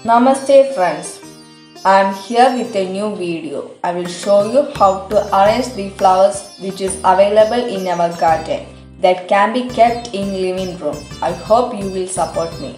Namaste friends, I am here with a new video. I will show you how to arrange the flowers which is available in our garden that can be kept in living room. I hope you will support me.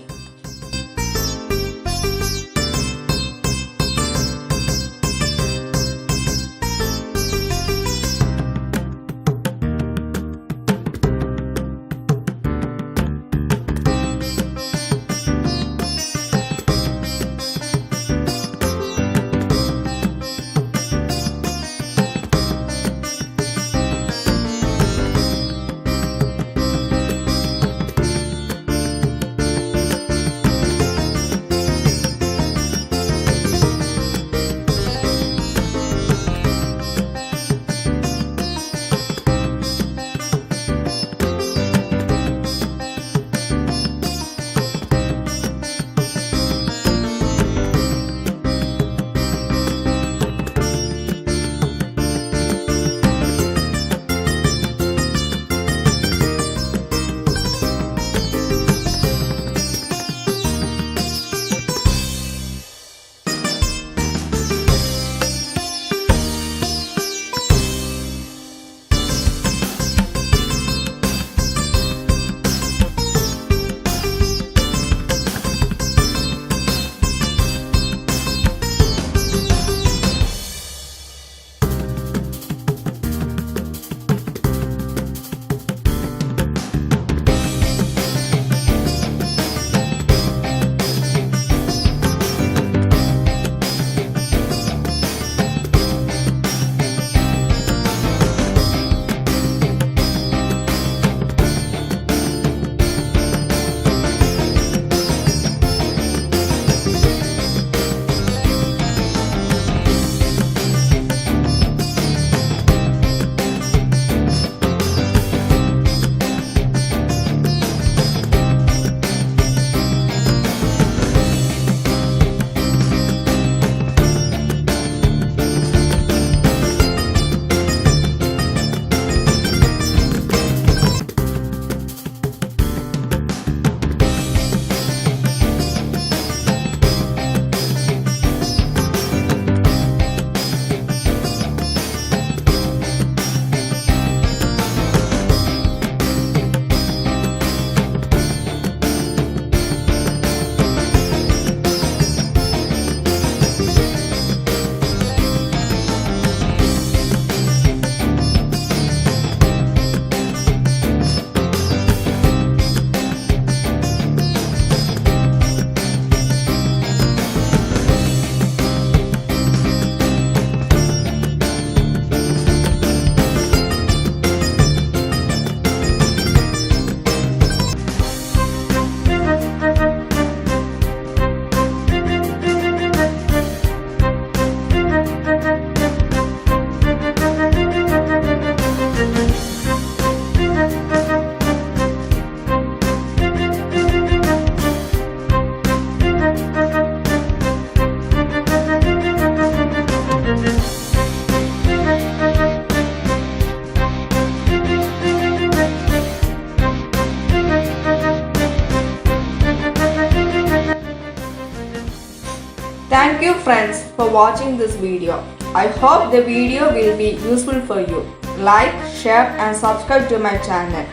Thank you friends for watching this video. I hope the video will be useful for you. Like, share and subscribe to my channel.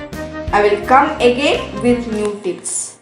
I will come again with new tips.